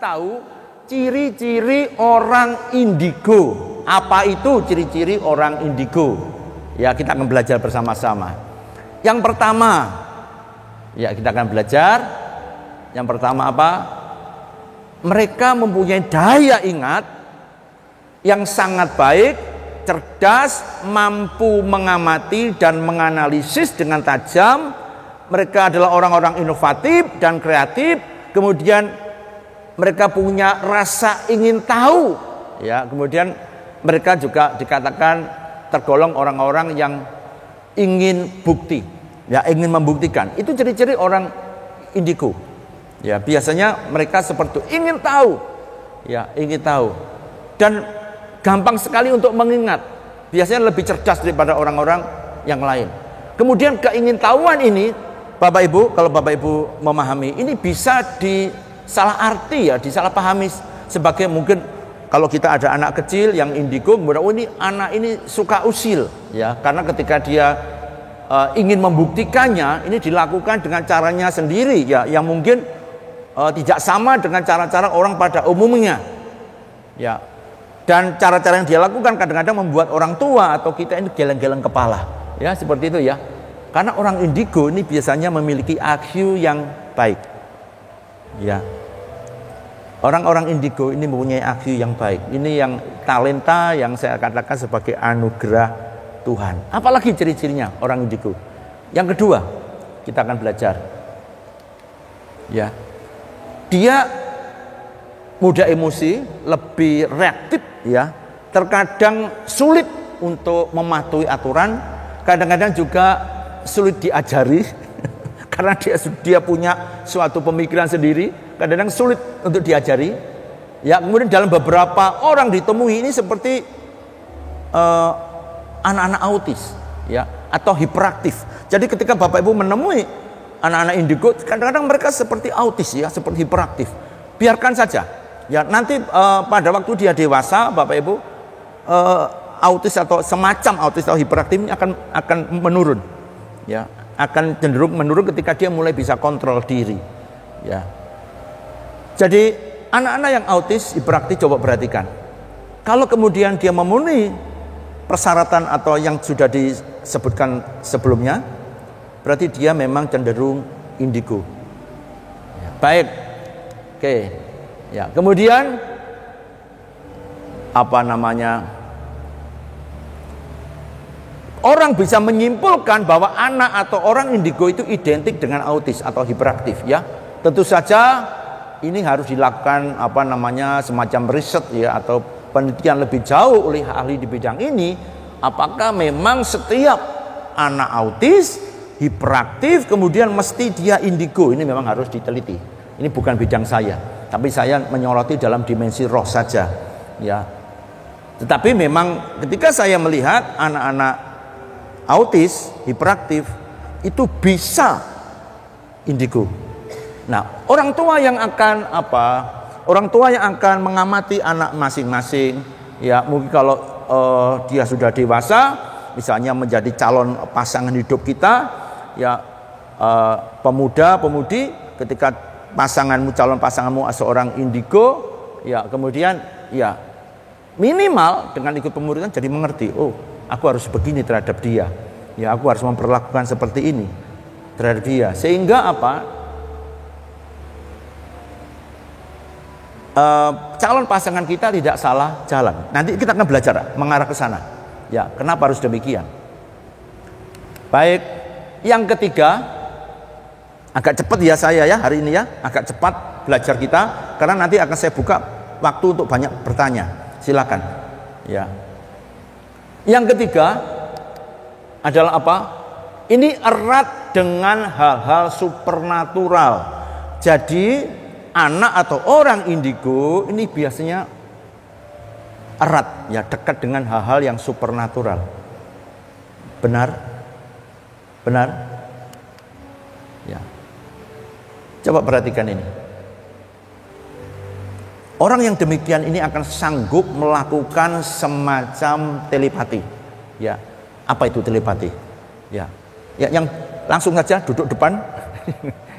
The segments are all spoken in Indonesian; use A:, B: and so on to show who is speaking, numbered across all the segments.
A: Tahu ciri-ciri orang indigo. Apa itu ciri-ciri orang indigo? Ya, kita akan belajar bersama-sama. Yang pertama, ya kita akan belajar. Yang pertama apa? Mereka mempunyai daya ingat yang sangat baik, cerdas, mampu mengamati dan menganalisis dengan tajam. Mereka adalah orang-orang inovatif dan kreatif. Kemudian mereka punya rasa ingin tahu, ya. Kemudian mereka juga dikatakan tergolong orang-orang yang ingin bukti, ya, ingin membuktikan. Itu ciri-ciri orang indigo. Ya, biasanya mereka seperti itu, ingin tahu, ya, ingin tahu, dan gampang sekali untuk mengingat. Biasanya lebih cerdas daripada orang-orang yang lain. Kemudian keingintahuan ini, Bapak Ibu, kalau Bapak Ibu memahami, ini bisa salah arti, ya, disalahpahami sebagai mungkin kalau kita ada anak kecil yang indigo, oh ini anak ini suka usil, ya, karena ketika dia ingin membuktikannya, ini dilakukan dengan caranya sendiri, ya, yang mungkin tidak sama dengan cara-cara orang pada umumnya, ya, dan cara-cara yang dia lakukan kadang-kadang membuat orang tua atau kita ini geleng-geleng kepala, ya, seperti itu, ya, karena orang indigo ini biasanya memiliki IQ yang baik, ya. Orang-orang indigo ini mempunyai IQ yang baik. Ini yang talenta yang saya katakan sebagai anugerah Tuhan. Apalagi ciri-cirinya orang indigo. Yang kedua, kita akan belajar. Ya. Dia mudah emosi, lebih reaktif, ya. Terkadang sulit untuk mematuhi aturan, kadang-kadang juga sulit diajari karena dia punya suatu pemikiran sendiri. Kadang-kadang sulit untuk diajari, ya. Kemudian dalam beberapa orang ditemui ini seperti anak-anak autis, ya, atau hiperaktif. Jadi ketika Bapak Ibu menemui anak-anak indigo, kadang-kadang mereka seperti autis, ya, seperti hiperaktif. Biarkan saja, ya, nanti pada waktu dia dewasa, Bapak Ibu, autis atau semacam autis atau hiperaktif ini akan menurun, ya, akan cenderung menurun ketika dia mulai bisa kontrol diri, ya. Jadi anak-anak yang autis, hiperaktif, coba perhatikan. Kalau kemudian dia memenuhi persyaratan atau yang sudah disebutkan sebelumnya, berarti dia memang cenderung indigo. Ya, baik, oke, ya. Kemudian apa namanya? Orang bisa menyimpulkan bahwa anak atau orang indigo itu identik dengan autis atau hiperaktif, ya. Tentu saja ini harus dilakukan apa namanya semacam riset, ya, atau penelitian lebih jauh oleh ahli di bidang ini. Apakah memang setiap anak autis, hiperaktif, kemudian mesti dia indigo? Ini memang harus diteliti. Ini bukan bidang saya, tapi saya menyoroti dalam dimensi roh saja, ya. Tetapi memang ketika saya melihat anak-anak autis, hiperaktif itu bisa indigo. Nah, orang tua yang akan orang tua yang akan mengamati anak masing-masing, ya, mungkin kalau dia sudah dewasa, misalnya menjadi calon pasangan hidup kita, ya, pemuda-pemudi, ketika calon pasanganmu seorang indigo, ya, kemudian, ya, minimal dengan ikut pemuridan jadi mengerti, oh, aku harus begini terhadap dia, ya, aku harus memperlakukan seperti ini terhadap dia, sehingga apa? Calon pasangan kita tidak salah jalan. Nanti kita akan belajar mengarah ke sana. Ya, kenapa harus demikian? Baik, yang ketiga, agak cepat ya saya, ya, hari ini, ya, agak cepat belajar kita karena nanti akan saya buka waktu untuk banyak bertanya. Silakan. Ya. Yang ketiga adalah apa? Ini erat dengan hal-hal supernatural. Jadi anak atau orang indigo ini biasanya erat, ya, dekat dengan hal-hal yang supernatural. Benar? Benar? Ya. Coba perhatikan ini. Orang yang demikian ini akan sanggup melakukan semacam telepati. Ya. Apa itu telepati? Ya. Ya, yang langsung saja duduk depan.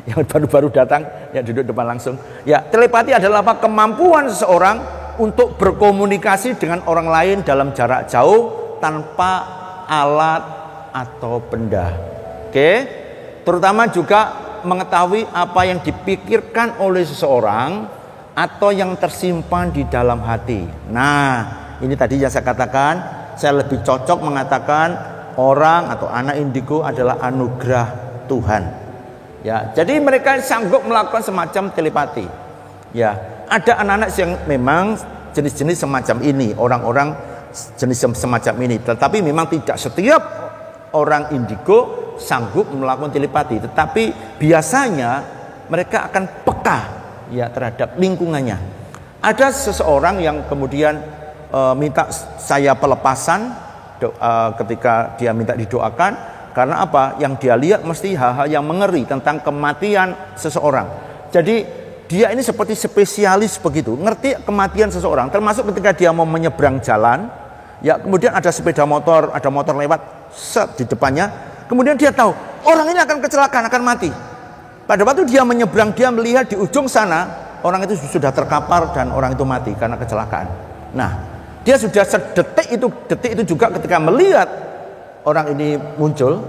A: yang baru-baru datang, yang duduk depan langsung. Ya, telepati adalah apa? Kemampuan seseorang untuk berkomunikasi dengan orang lain dalam jarak jauh tanpa alat atau benda. Oke, terutama juga mengetahui apa yang dipikirkan oleh seseorang atau yang tersimpan di dalam hati. Nah, ini tadi yang saya katakan, saya lebih cocok mengatakan orang atau anak indigo adalah anugerah Tuhan. Ya, jadi mereka sanggup melakukan semacam telepati. Ya, ada anak-anak yang memang jenis-jenis semacam ini, orang-orang jenis semacam ini. Tetapi memang tidak setiap orang indigo sanggup melakukan telepati. Tetapi biasanya mereka akan peka ya terhadap lingkungannya. Ada seseorang yang kemudian minta saya pelepasan ketika dia minta didoakan, karena apa? Yang dia lihat mesti hal-hal yang mengeri tentang kematian seseorang. Jadi dia ini seperti spesialis begitu, ngerti kematian seseorang, termasuk ketika dia mau menyeberang jalan, ya kemudian ada sepeda motor, ada motor lewat set di depannya, kemudian dia tahu orang ini akan kecelakaan, akan mati. Pada waktu dia menyeberang, dia melihat di ujung sana orang itu sudah terkapar dan orang itu mati karena kecelakaan. Nah, dia sudah sedetik itu juga ketika melihat orang ini muncul,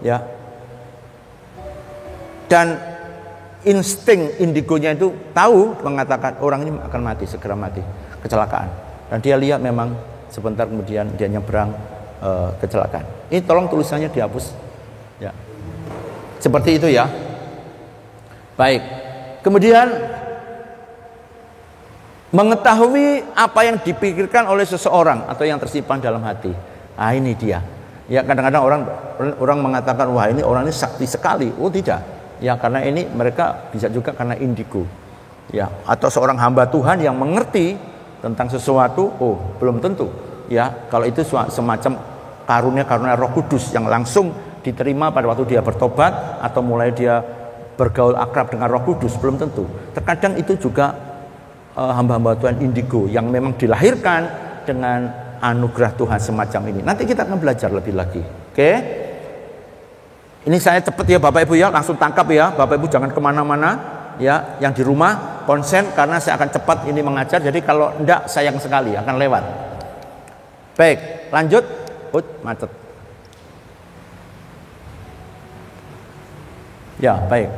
A: ya, dan insting indigonya itu tahu mengatakan orang ini akan mati, segera mati, kecelakaan. Dan dia lihat memang sebentar kemudian dia nyebrang kecelakaan. Ini tolong tulisannya dihapus, ya, seperti itu ya. Baik, kemudian mengetahui apa yang dipikirkan oleh seseorang atau yang tersimpan dalam hati. Ah, ini dia. Ya, kadang-kadang orang mengatakan wah ini orang ini sakti sekali. Oh tidak. Ya, karena ini mereka bisa juga karena indigo. Ya, atau seorang hamba Tuhan yang mengerti tentang sesuatu, oh belum tentu. Ya, kalau itu semacam karunia Roh Kudus yang langsung diterima pada waktu dia bertobat atau mulai dia bergaul akrab dengan Roh Kudus, belum tentu. Terkadang itu juga hamba-hamba Tuhan indigo yang memang dilahirkan dengan anugerah Tuhan semacam ini. Nanti kita akan belajar lebih lagi. Oke? Ini saya cepat ya Bapak Ibu ya, langsung tangkap ya. Bapak Ibu jangan kemana-mana ya. Yang di rumah konsen karena saya akan cepat ini mengajar. Jadi kalau enggak sayang sekali akan lewat. Baik, lanjut. Macet. Ya, baik.